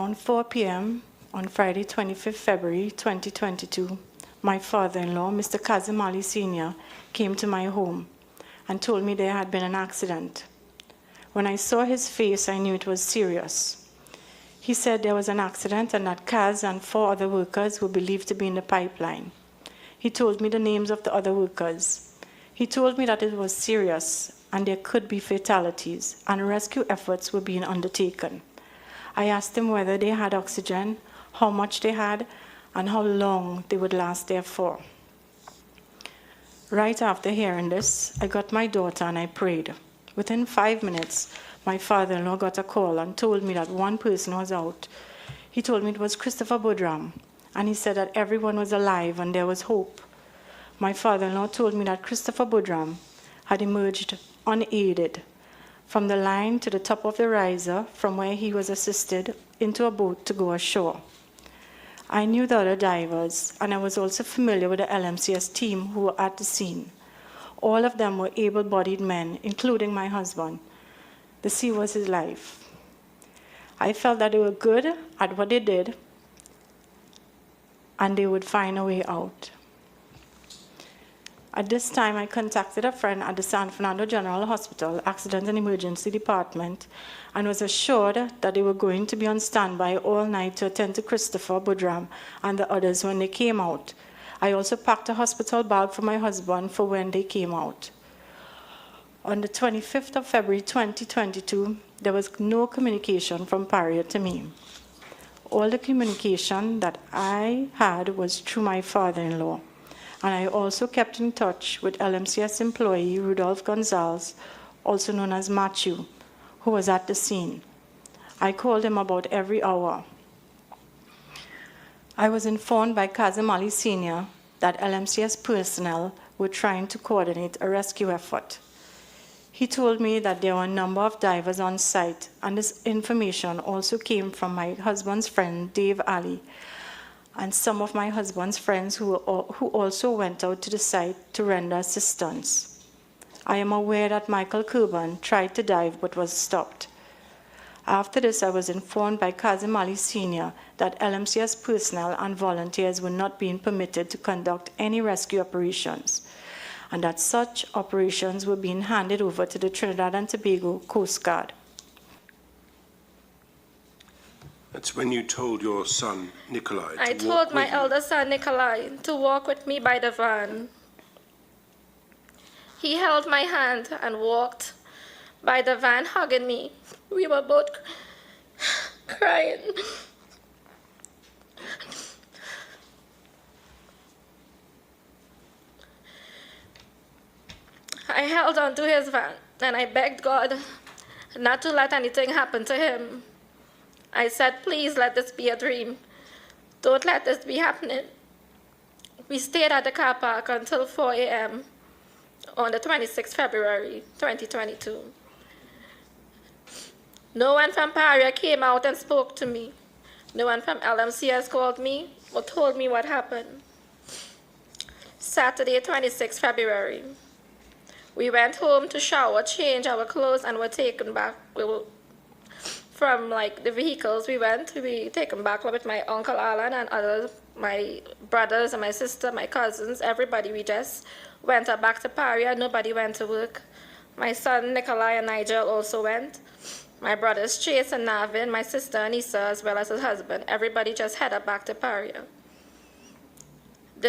Around 4 p.m. on Friday, 25th February 2022, my father-in-law, Mr. Kazim Ali Jnr., came to my home and told me there had been an accident. When I saw his face, I knew it was serious. He said there was an accident and that Kaz and 4 other workers were believed to be in the pipeline. He told me the names of the other workers. He told me that it was serious and there could be fatalities and rescue efforts were being undertaken. I asked him whether they had oxygen, how much they had, and how long they would last there for. Right after hearing this, I got my daughter and I prayed. Within 5 minutes, my father-in-law got a call and told me that one person was out. He told me it was Christopher Budram, and he said that everyone was alive and there was hope. My father-in-law told me that Christopher Budram had emerged unaided from the line to the top of the riser from where he was assisted into a boat to go ashore. I knew the other divers, and I was also familiar with the LMCS team who were at the scene. All of them were able-bodied men, including my husband. The sea was his life. I felt that they were good at what they did, and they would find a way out. At this time, I contacted a friend at the San Fernando General Hospital Accident and Emergency Department and was assured that they were going to be on standby all night to attend to Christopher Budram and the others when they came out. I also packed a hospital bag for my husband for when they came out. On the 25th of February 2022, there was no communication from Paria to me. All the communication that I had was through my father-in-law. And I also kept in touch with LMCS employee Rudolph Gonzalez, also known as Matthew, who was at the scene. I called him about every hour. I was informed by Kazim Ali Jnr. that LMCS personnel were trying to coordinate a rescue effort. He told me that there were a number of divers on site, and this information also came from my husband's friend, Dave Ali, and some of my husband's friends who also went out to the site to render assistance. I am aware that Michael Kurban tried to dive but was stopped. After this, I was informed by Kazim Ali Jnr. that LMCS personnel and volunteers were not being permitted to conduct any rescue operations, and that such operations were being handed over to the Trinidad and Tobago Coast Guard. That's when you told your son, Nikolai, I told my elder son, Nikolai, to walk with me by the van. He held my hand and walked by the van, hugging me. We were both crying. I held on to his van, and I begged God not to let anything happen to him. I said, please let this be a dream. Don't let this be happening. We stayed at the car park until 4 a.m. on the 26th February, 2022. No one from Paria came out and spoke to me. No one from LMCS called me or told me what happened. Saturday, 26th February. We went home to shower, change our clothes, and were taken back. From the vehicles we taken back with my uncle Alan and others, my brothers and my sister, my cousins, everybody. We just went back to Paria. Nobody went to work. My son Nikolai and Nigel also went. My brothers Chase and Navin, my sister Anissa, as well as his husband. Everybody just headed back to Paria.